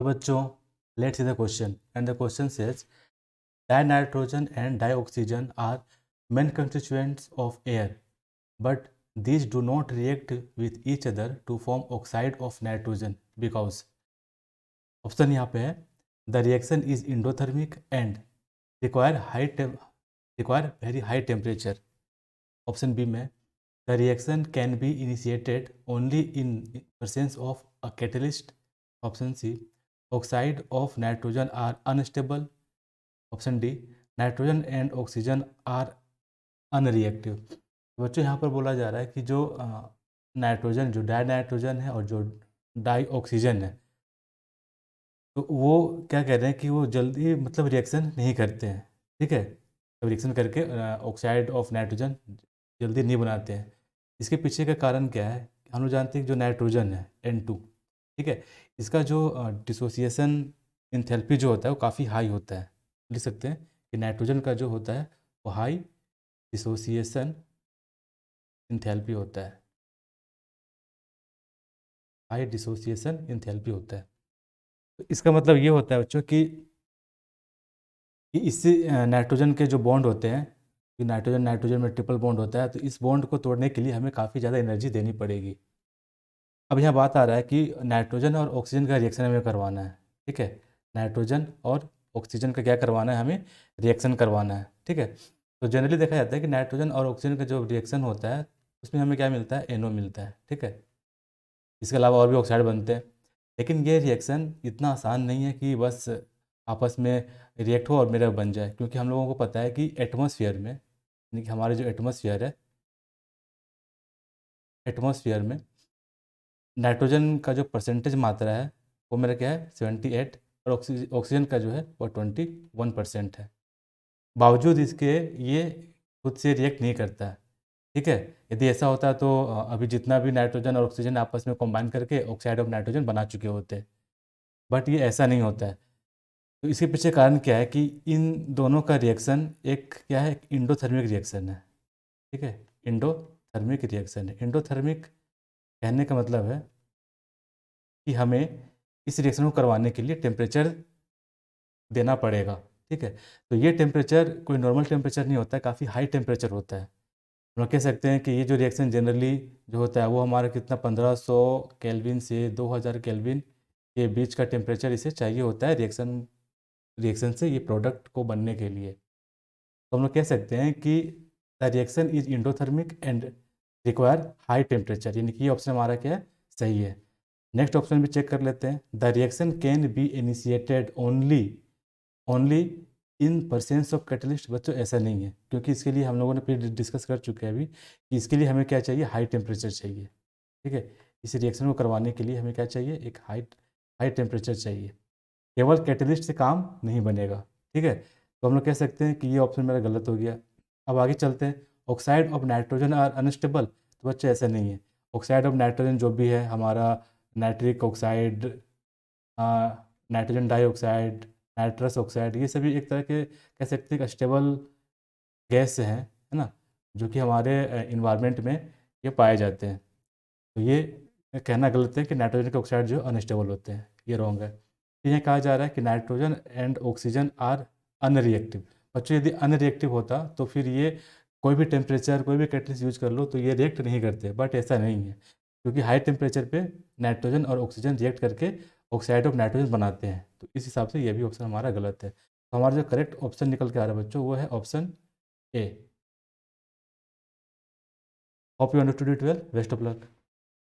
तो बच्चों, let's see the question and the question says dinitrogen and dioxygen are main constituents of air but these do not react with each other to form oxide of nitrogen because option यहाँ पे है the reaction is endothermic and require very high temperature. Option B में the reaction can be initiated only in presence of a catalyst. Option C oxide of nitrogen are unstable. Option D nitrogen and oxygen are unreactive. बच्चों, यहाँ पर बोला जा रहा है कि जो नाइट्रोजन, जो डाई नाइट्रोजन है और जो डाई ऑक्सीजन है, तो वो क्या कह रहे हैं कि वो जल्दी मतलब रिएक्शन नहीं करते हैं। ठीक है, तो रिएक्शन करके ऑक्साइड ऑफ नाइट्रोजन जल्दी नहीं बनाते हैं। इसके पीछे का कारण क्या है? हम लोग जानते हैं कि जो नाइट्रोजन है N2, ठीक है, इसका जो डिसोसिएशन इंथैल्पी जो होता है वो काफ़ी हाई होता है। लिख सकते हैं कि नाइट्रोजन का जो होता है वो हाई डिसोसिएशन इंथैल्पी होता है, हाई डिसोसिएशन इंथैल्पी होता है। तो इसका मतलब ये होता है बच्चों कि इससे नाइट्रोजन के जो बॉन्ड होते हैं, कि नाइट्रोजन नाइट्रोजन में ट्रिपल बॉन्ड होता है, तो इस बॉन्ड को तोड़ने के लिए हमें काफ़ी ज़्यादा एनर्जी देनी पड़ेगी। अब यहाँ बात आ रहा है कि नाइट्रोजन और ऑक्सीजन का रिएक्शन हमें करवाना है। ठीक है, नाइट्रोजन और ऑक्सीजन का क्या करवाना है? हमें रिएक्शन करवाना है। ठीक है, तो जनरली देखा जाता है कि नाइट्रोजन और ऑक्सीजन का जो रिएक्शन होता है उसमें हमें क्या मिलता है? NO मिलता है। ठीक है, इसके अलावा और भी ऑक्साइड बनते हैं, लेकिन ये रिएक्शन इतना आसान नहीं है कि बस आपस में रिएक्ट हो और मेरा बन जाए, क्योंकि हम लोगों को पता है कि एटमॉस्फेयर में, यानी कि हमारे जो एटमॉस्फेयर है, एटमॉस्फेयर में नाइट्रोजन का जो परसेंटेज मात्रा है वो मेरा क्या है? 78, और ऑक्सीजन का जो है वो 21% है। बावजूद इसके ये खुद से रिएक्ट नहीं करता है। ठीक है, यदि ऐसा होता तो अभी जितना भी नाइट्रोजन और ऑक्सीजन आपस में कंबाइन करके ऑक्साइड ऑफ नाइट्रोजन बना चुके होते, बट ये ऐसा नहीं होता है। तो इसके पीछे कारण क्या है कि इन दोनों का रिएक्शन एक क्या है? इंडोथर्मिक रिएक्शन है। ठीक है, इंडोथर्मिक रिएक्शन है। इंडोथर्मिक कहने का मतलब है कि हमें इस रिएक्शन को करवाने के लिए टेम्परेचर देना पड़ेगा। ठीक है, तो ये टेम्परेचर कोई नॉर्मल टेम्परेचर नहीं होता है, काफ़ी हाई टेम्परेचर होता है। हम लोग कह सकते हैं कि ये जो रिएक्शन जनरली जो होता है वो हमारा कितना 1500 केल्विन से 2000 केल्विन के बीच का टेम्परेचर इसे चाहिए होता है रिएक्शन से ये प्रोडक्ट को बनने के लिए। तो हम लोग कह सकते हैं कि the reaction is endothermic and require high temperature, यानी कि ये ऑप्शन हमारा क्या है? सही है। नेक्स्ट ऑप्शन भी चेक कर लेते हैं। The reaction can be initiated only only in presence of catalyst. बच्चों, ऐसा नहीं है, क्योंकि इसके लिए हम लोगों ने फिर डिस्कस कर चुके हैं अभी कि इसके लिए हमें क्या चाहिए? हाई टेम्परेचर चाहिए। ठीक है, इस रिएक्शन को करवाने के लिए हमें क्या चाहिए? एक हाई हाई टेम्परेचर चाहिए। केवल कैटलिस्ट से काम नहीं बनेगा। ठीक है, तो हम लोग कह सकते हैं कि ये ऑप्शन मेरा गलत हो गया। अब आगे चलते हैं। Oxide of nitrogen are unstable. तो बच्चे ऐसा नहीं है। ऑक्साइड ऑफ नाइट्रोजन जो भी है हमारा, nitric oxide, nitrogen dioxide, nitrous oxide, ये सभी एक तरह के कह सकते हैं स्टेबल गैस हैं, है ना, जो कि हमारे इन्वायरमेंट में ये पाए जाते हैं। तो ये कहना गलत है कि नाइट्रोजन के ऑक्साइड जो अनस्टेबल होते हैं, ये रॉन्ग है। तो यहाँ कहा जा रहा है कि nitrogen and oxygen are unreactive. बच्चों, यदि अनरिएक्टिव होता तो फिर ये कोई भी टेम्परेचर, कोई भी कैटलिस्ट यूज कर लो तो ये रिएक्ट नहीं करते, बट ऐसा नहीं है, क्योंकि हाई टेम्परेचर पे नाइट्रोजन और ऑक्सीजन रिएक्ट करके ऑक्साइड ऑफ नाइट्रोजन बनाते हैं। तो इस हिसाब से ये भी ऑप्शन हमारा गलत है। तो हमारा जो करेक्ट ऑप्शन निकल के आ रहा है बच्चों वो है option A. Hope you understood it well. Best of luck.